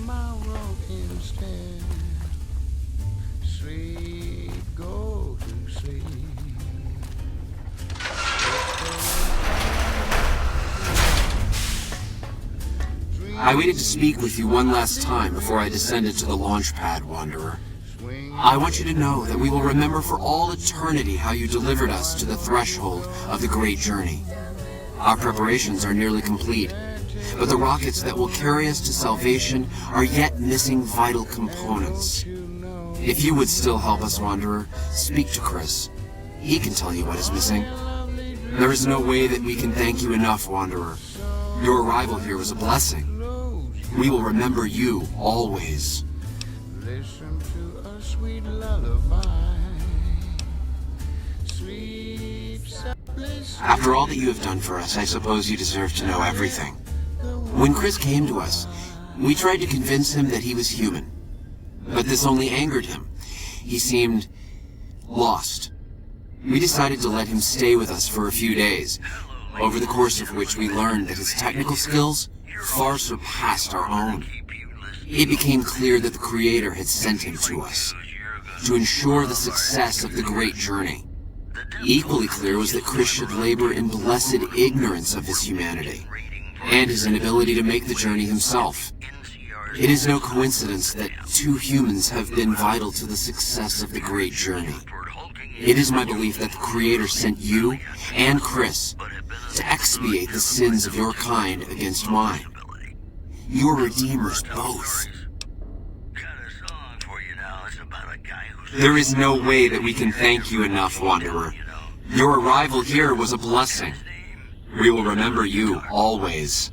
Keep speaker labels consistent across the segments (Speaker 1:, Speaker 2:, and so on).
Speaker 1: tomorrow instead. Sleep, go to sleep.
Speaker 2: I waited to speak with you one last time before I descended to the launch pad, Wanderer. I want you to know that we will remember for all eternity how you delivered us to the threshold of the great journey. Our preparations are nearly complete, but the rockets that will carry us to salvation are yet missing vital components. If you would still help us, Wanderer, speak to Chris. He can tell you what is missing. There is no way that we can thank you enough, Wanderer. Your arrival here was a blessing. We will remember you always.
Speaker 1: Listen to a sweet lullaby. Sleep softly.
Speaker 2: After all that you have done for us, I suppose you deserve to know everything. When Chris came to us, we tried to convince him that he was human. But this only angered him. He seemed lost. We decided to let him stay with us for a few days, over the course of which we learned that his technical skills far surpassed our own. It became clear that the Creator had sent him to us, to ensure the success of the great journey. Equally clear was that Chris should labor in blessed ignorance of his humanity, and his inability to make the journey himself. It is no coincidence that two humans have been vital to the success of the great journey. It is my belief that the Creator sent you and Chris to expiate the sins of your kind against mine. Your redeemers both. There is no way that we can thank you enough, Wanderer. Your arrival here was a blessing. We will remember you always.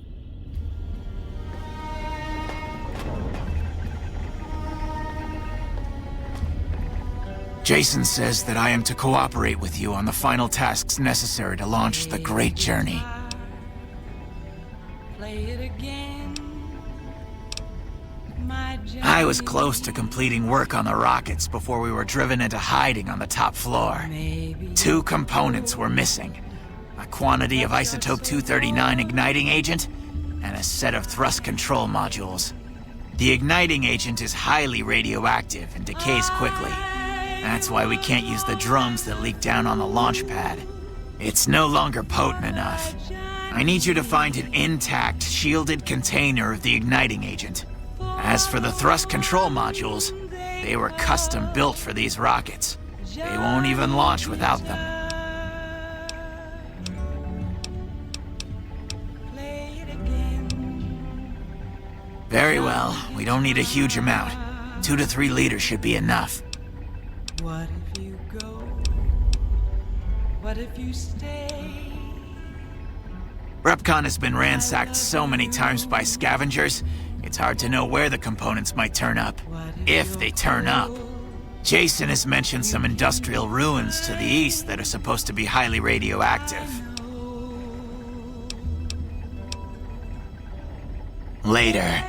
Speaker 3: Jason says that I am to cooperate with you on the final tasks necessary to launch the great journey. I was close to completing work on the rockets before we were driven into hiding on the top floor. Two components were missing: a quantity of isotope 239 igniting agent and a set of thrust control modules. The igniting agent is highly radioactive and decays quickly. That's why we can't use the drums that leak down on the launch pad. It's no longer potent enough. I need you to find an intact, shielded container of the igniting agent. As for the thrust control modules, they were custom built for these rockets. They won't even launch without them. Very well, we don't need a huge amount. 2 to 3 liters should be enough.
Speaker 4: What if you go? What if you stay?
Speaker 3: Repcon has been ransacked so many times by scavengers, it's hard to know where the components might turn up, if they turn up. Jason has mentioned some industrial ruins to the east that are supposed to be highly radioactive. Later.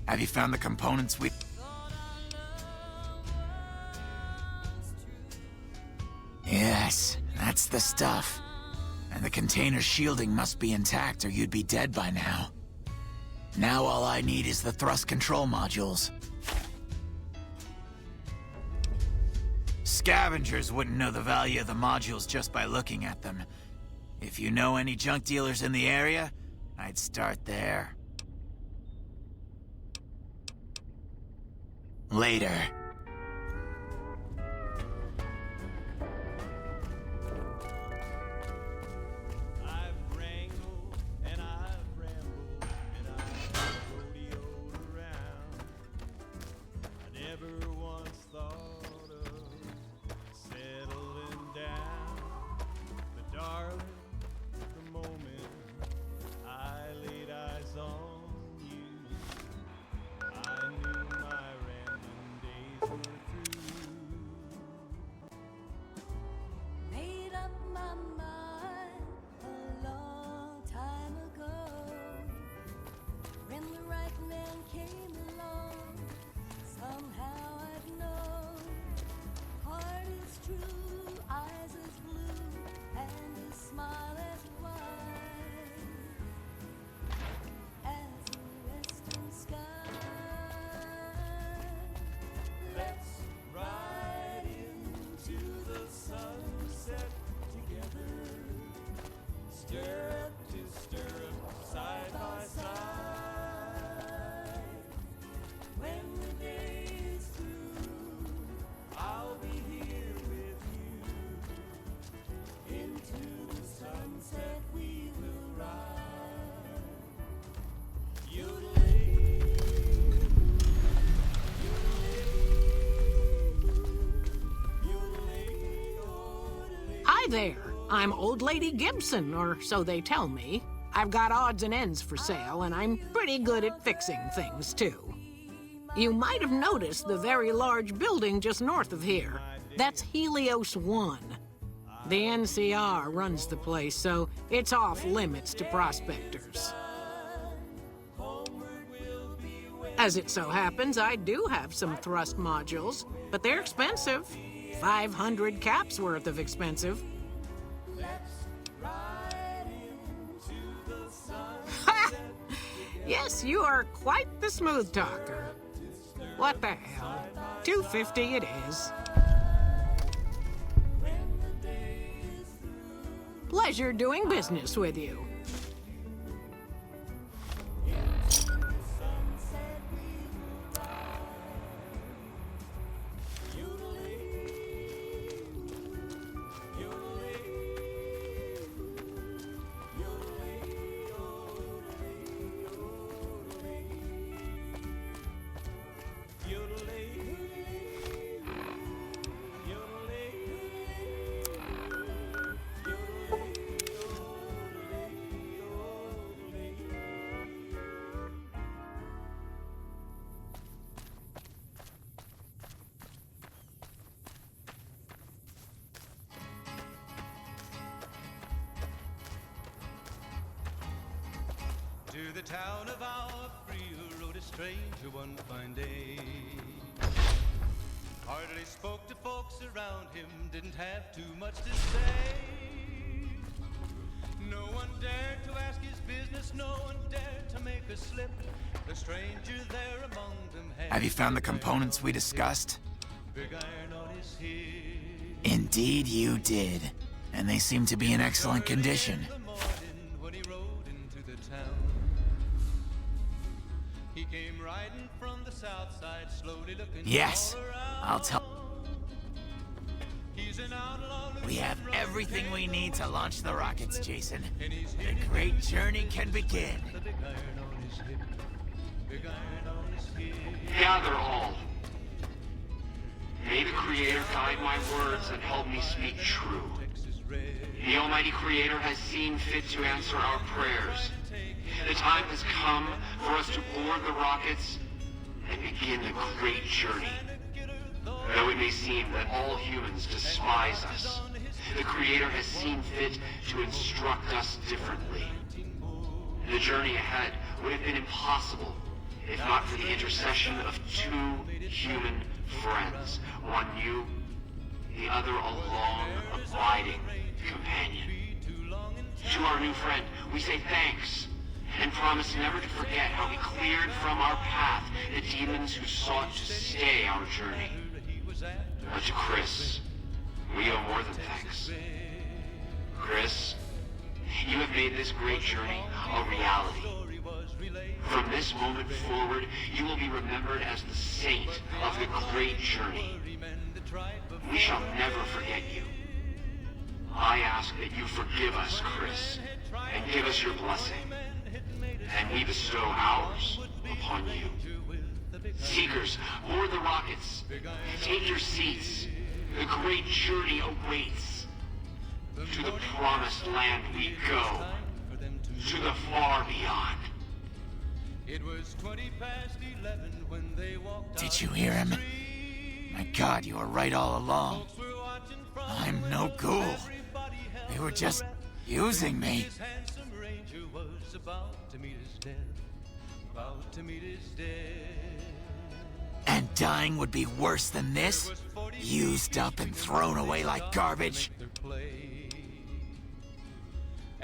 Speaker 3: Have you found the components we... Yes, that's the stuff. And the container's shielding must be intact or you'd be dead by now. Now all I need is the thrust control modules. Scavengers wouldn't know the value of the modules just by looking at them. If you know any junk dealers in the area, I'd start there. Later.
Speaker 1: I've wrangled and I've rambled and I've rodeoed around. I never once thought of settling down. But darling, the moment I laid eyes on you, I knew my random days were through.
Speaker 5: Made up my mind a long time ago. When the right man came along, somehow I've known. Heart is true, eyes as blue, and a smile as wide as a western sky.
Speaker 1: Let's ride into the sunset together, stirrup to stirrup, side by side. When the day is through, I'll be here with you. Into the sunset we will ride. Yodeling,
Speaker 6: Hi there. I'm Old Lady Gibson, or so they tell me. I've got odds and ends for sale, and I'm pretty good at fixing things, too. You might have noticed the very large building just north of here. That's Helios 1. The NCR runs the place, so it's off limits to prospectors. As it so happens, I do have some thrust modules, but they're expensive. 500 caps worth of expensive. Ha! Yes, you are quite the smooth talker. What the hell? $250 it is. Pleasure doing business with you.
Speaker 1: To the town of our free rode a stranger one fine day. Hardly spoke to folks around him, didn't have too much to say. No one dared to ask his business, no one dared to make a slip. The stranger there among them had...
Speaker 3: Have you found the components we discussed?
Speaker 1: Big iron on his hip.
Speaker 3: Indeed you did. And they seem to be in excellent condition.
Speaker 1: In the morning when he rode into the town, he came riding from the south side, slowly looking
Speaker 3: Yes,
Speaker 1: all around.
Speaker 3: I'll tell...
Speaker 1: He's an outlaw
Speaker 3: We have everything we need to launch the rockets, Jason.
Speaker 1: and he's
Speaker 3: The great journey can begin.
Speaker 1: the big iron on his hip. Big iron on his hip.
Speaker 2: Gather all. May the Creator guide my words and help me speak true.
Speaker 1: Texas red.
Speaker 2: The Almighty Creator has seen fit to answer our prayers. The time has come for us to board the rockets and begin the great journey. Though it may seem that all humans despise us, the Creator has seen fit to instruct us differently. The journey ahead would have been impossible if not for the intercession of two human friends. One you, the other a long, abiding companion. To our new friend, we say thanks, and promise never to forget how we cleared from our path the demons who sought to stay our journey. But to Chris, we owe more than thanks. Chris, you have made this great journey a reality. From this moment forward, you will be remembered as the saint of the great journey. We shall never forget you. I ask that you forgive us, Chris, and give us your blessing. And we bestow ours upon you. Seekers, board the rockets. Take your seats. The great journey awaits. To the promised land we go. To the far beyond.
Speaker 1: It was 20 past 11 when they walked.
Speaker 3: Did you hear him? My God, you were right all along. I'm no ghoul. They were just using me.
Speaker 1: His handsome ranger was about to meet his death. About to meet his death.
Speaker 3: And dying would be worse than this? Used up and thrown away like garbage?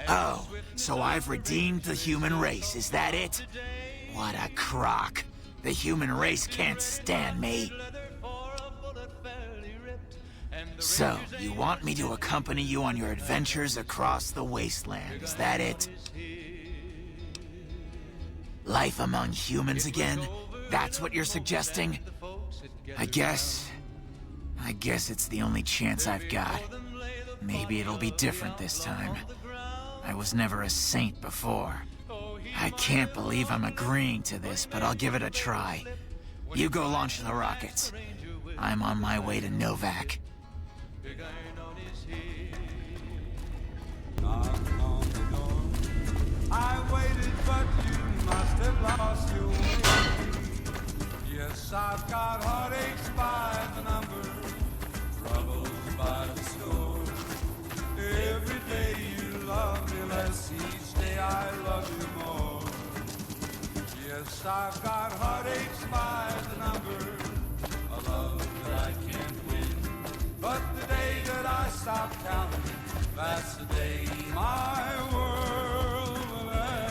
Speaker 3: Oh, so I've redeemed the human race, is that it? What a crock. The human race can't stand me. So, you want me to accompany you on your adventures across the wasteland, is that it? Life among humans again? That's what you're suggesting? I guess it's the only chance I've got. Maybe it'll be different this time. I was never a saint before. I can't believe I'm agreeing to this, but I'll give it a try. You go launch the rockets. I'm on my way to Novak.
Speaker 7: Knock on the door. I waited, but you must have lost your way. Yes, I've got heartaches by the number, troubles by the score. Every day you love me less, each day I love you more. Yes, I've got heartaches by the number, a love that I can't win. But the day that I stop counting, that's the day my world will end.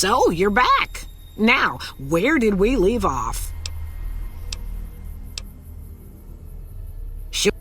Speaker 6: So, you're back. Now, where did we leave off? Sure.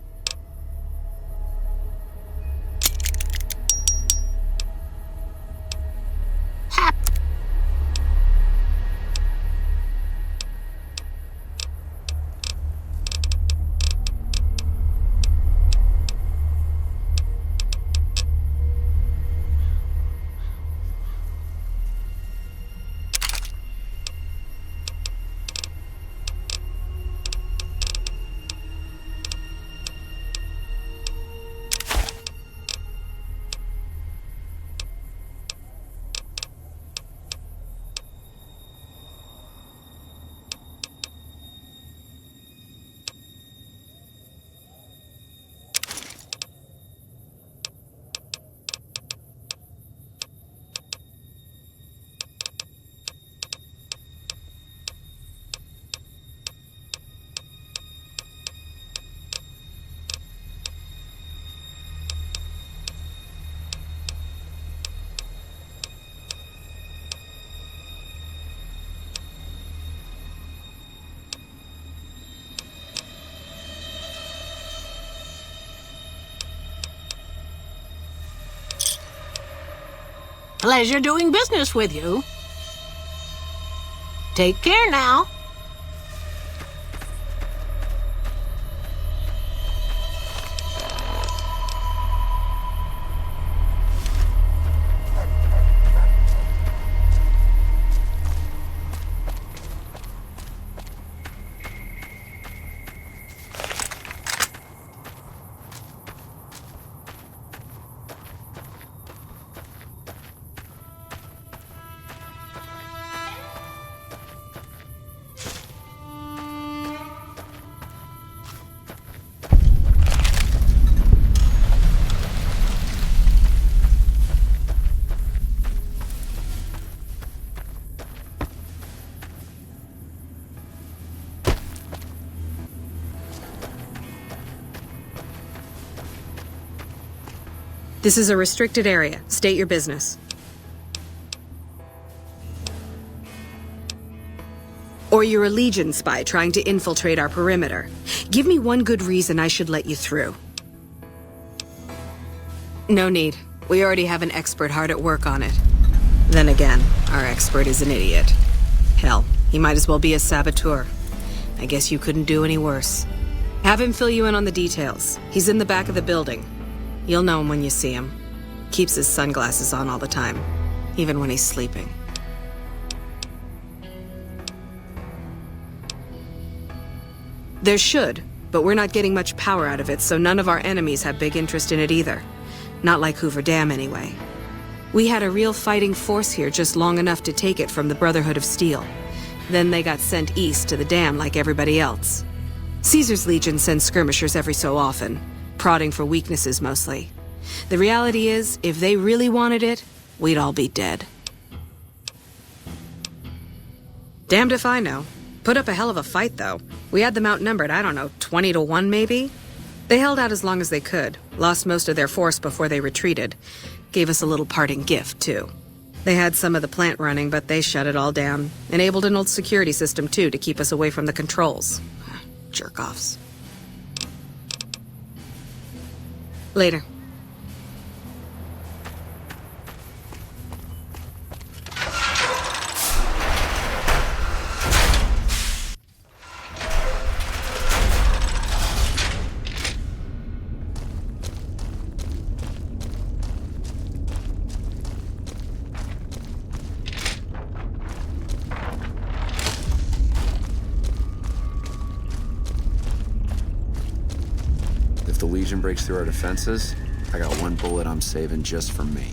Speaker 6: Pleasure doing business with you. Take care now.
Speaker 8: This is a restricted area. State your business. Or you're a Legion spy trying to infiltrate our perimeter. Give me one good reason I should let you through. No need. We already have an expert hard at work on it. Then again, our expert is an idiot. Hell, he might as well be a saboteur. I guess you couldn't do any worse. Have him fill you in on the details. He's in the back of the building. You'll know him when you see him. Keeps his sunglasses on all the time, even when he's sleeping. There should, but we're not getting much power out of it, so none of our enemies have big interest in it either. Not like Hoover Dam, anyway. We had a real fighting force here just long enough to take it from the Brotherhood of Steel. Then they got sent east to the dam like everybody else. Caesar's Legion sends skirmishers every so often, prodding for weaknesses mostly. The reality is, if they really wanted it, we'd all be dead. Damned if I know. Put up a hell of a fight, though. We had them outnumbered, I don't know, 20 to 1 maybe? They held out as long as they could, lost most of their force before they retreated. Gave us a little parting gift, too. They had some of the plant running, but they shut it all down. Enabled an old security system, too, to keep us away from the controls. Jerk-offs. Later.
Speaker 2: If the Legion breaks through our defenses, I got one bullet I'm saving just for me.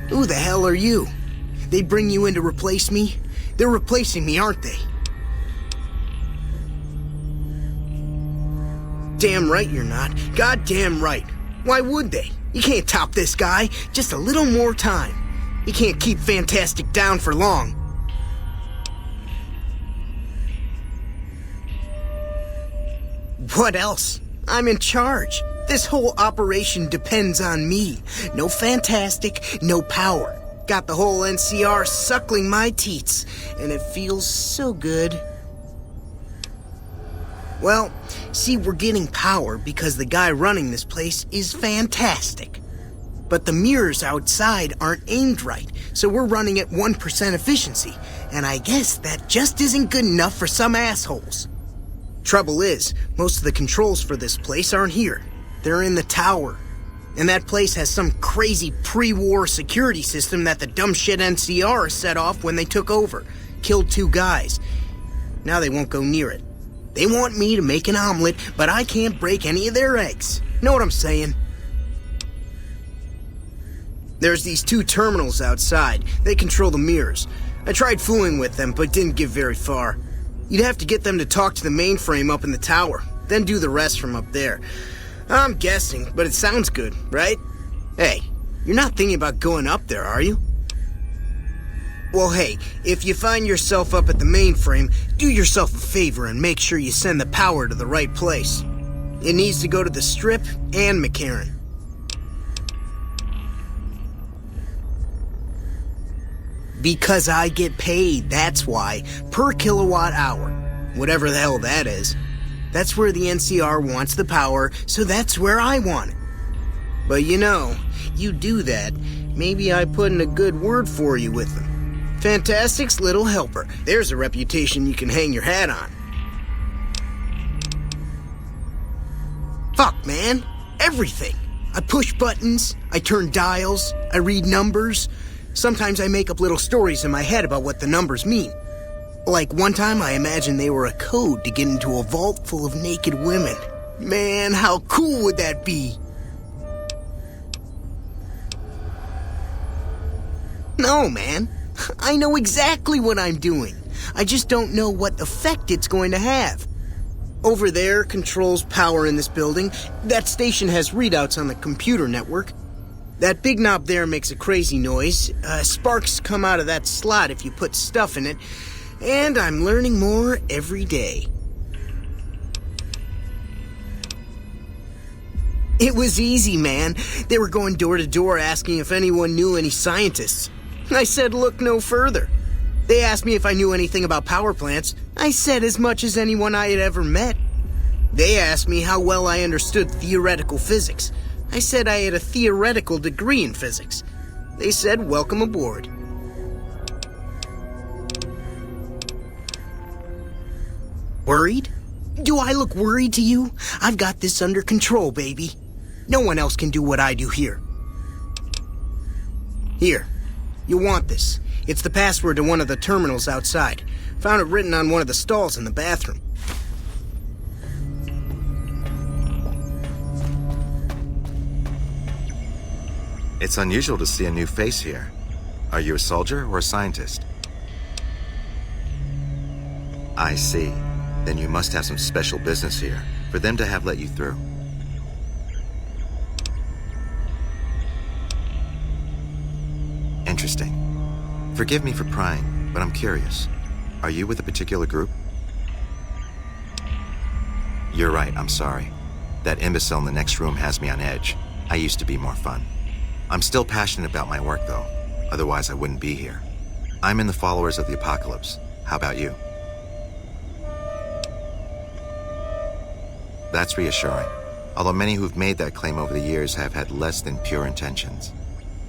Speaker 9: Who the hell are you? They bring you in to replace me? They're replacing me, aren't they? Damn right you're not. Goddamn right. Why would they? You can't top this guy. Just a little more time. You can't keep Fantastic down for long. What else? I'm in charge. This whole operation depends on me. No Fantastic, no power. Got the whole NCR suckling my teats, and it feels so good. Well, see, we're getting power because the guy running this place is fantastic. But the mirrors outside aren't aimed right, so we're running at 1% efficiency, and I guess that just isn't good enough for some assholes. Trouble is, most of the controls for this place aren't here. They're in the tower. And that place has some crazy pre-war security system that the dumb shit NCR set off when they took over. Killed 2 guys. Now they won't go near it. They want me to make an omelet, but I can't break any of their eggs. Know what I'm saying? There's these 2 terminals outside. They control the mirrors. I tried fooling with them, but didn't get very far. You'd have to get them to talk to the mainframe up in the tower, then do the rest from up there. I'm guessing, but it sounds good, right? Hey, you're not thinking about going up there, are you? Well, hey, if you find yourself up at the mainframe, do yourself a favor and make sure you send the power to the right place. It needs to go to the Strip and McCarran. Because I get paid, that's why. Per kilowatt hour. Whatever the hell that is. That's where the NCR wants the power, so that's where I want it. But you know, you do that, maybe I put in a good word for you with them. Fantastic's little helper. There's a reputation you can hang your hat on. Fuck, man. Everything. I push buttons, I turn dials, I read numbers. Sometimes I make up little stories in my head about what the numbers mean. Like one time I imagined they were a code to get into a vault full of naked women. Man, how cool would that be? No, man. I know exactly what I'm doing. I just don't know what effect it's going to have. Over there controls power in this building. That station has readouts on the computer network. That big knob there makes a crazy noise. Sparks come out of that slot if you put stuff in it. And I'm learning more every day. It was easy, man. They were going door to door asking if anyone knew any scientists. I said look no further. They asked me if I knew anything about power plants. I said as much as anyone I had ever met. They asked me how well I understood theoretical physics. I said I had a theoretical degree in physics. They said welcome aboard. Worried? Do I look worried to you? I've got this under control, baby. No one else can do what I do here. Here. You'll want this. It's the password to one of the terminals outside. Found it written on one of the stalls in the bathroom.
Speaker 10: It's unusual to see a new face here. Are you a soldier or a scientist? I see. Then you must have some special business here, for them to have let you through. Interesting. Forgive me for prying, but I'm curious. Are you with a particular group? You're right, I'm sorry. That imbecile in the next room has me on edge. I used to be more fun. I'm still passionate about my work, though. Otherwise, I wouldn't be here. I'm in the Followers of the Apocalypse. How about you? That's reassuring, although many who've made that claim over the years have had less than pure intentions.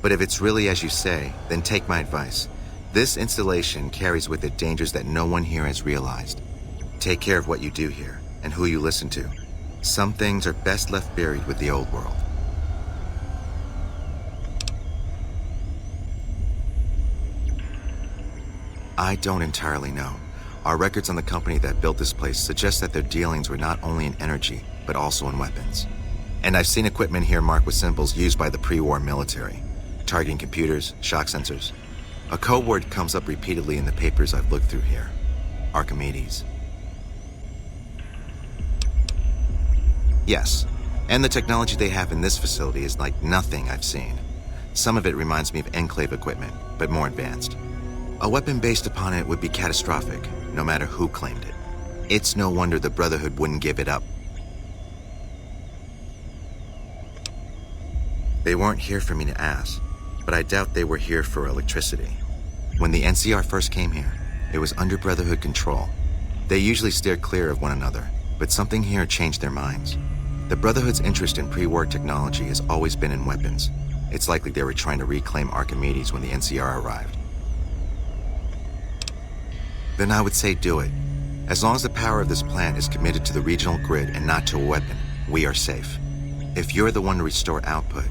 Speaker 10: But if it's really as you say, then take my advice. This installation carries with it dangers that no one here has realized. Take care of what you do here, and who you listen to. Some things are best left buried with the old world. I don't entirely know. Our records on the company that built this place suggest that their dealings were not only in energy, but also in weapons. And I've seen equipment here marked with symbols used by the pre-war military, targeting computers, shock sensors. A code word comes up repeatedly in the papers I've looked through here. Archimedes. Yes, and the technology they have in this facility is like nothing I've seen. Some of it reminds me of Enclave equipment, but more advanced. A weapon based upon it would be catastrophic, no matter who claimed it. It's no wonder the Brotherhood wouldn't give it up. They weren't here for me to ask, but I doubt they were here for electricity. When the NCR first came here, it was under Brotherhood control. They usually steer clear of one another, but something here changed their minds. The Brotherhood's interest in pre-war technology has always been in weapons. It's likely they were trying to reclaim Archimedes when the NCR arrived. Then I would say do it. As long as the power of this plant is committed to the regional grid and not to a weapon, we are safe. If you're the one to restore output,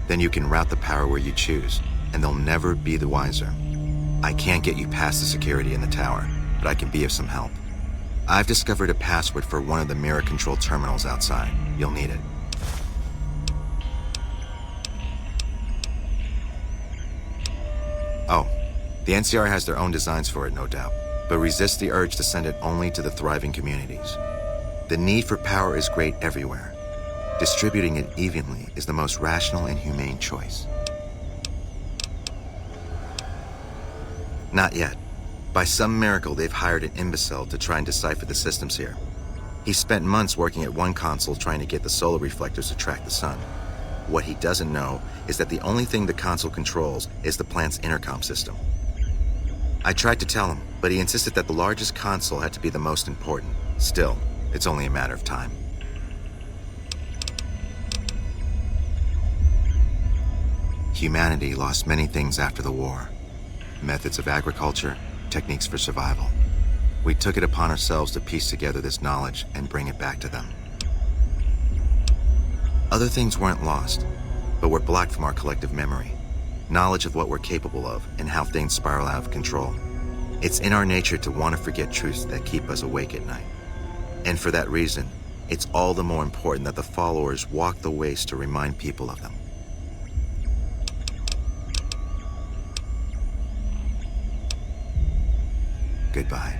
Speaker 10: then you can route the power where you choose, and they'll never be the wiser. I can't get you past the security in the tower, but I can be of some help. I've discovered a password for one of the mirror control terminals outside. You'll need it. Oh, the NCR has their own designs for it, no doubt, but resist the urge to send it only to the thriving communities. The need for power is great everywhere. Distributing it evenly is the most rational and humane choice. Not yet. By some miracle, they've hired an imbecile to try and decipher the systems here. He spent months working at one console trying to get the solar reflectors to track the sun. What he doesn't know is that the only thing the console controls is the plant's intercom system. I tried to tell him, but he insisted that the largest console had to be the most important. Still, it's only a matter of time. Humanity lost many things after the war. Methods of agriculture, techniques for survival. We took it upon ourselves to piece together this knowledge and bring it back to them. Other things weren't lost, but were blocked from our collective memory. Knowledge of what we're capable of and how things spiral out of control. It's in our nature to want to forget truths that keep us awake at night. And for that reason, it's all the more important that the followers walk the ways to remind people of them. Goodbye.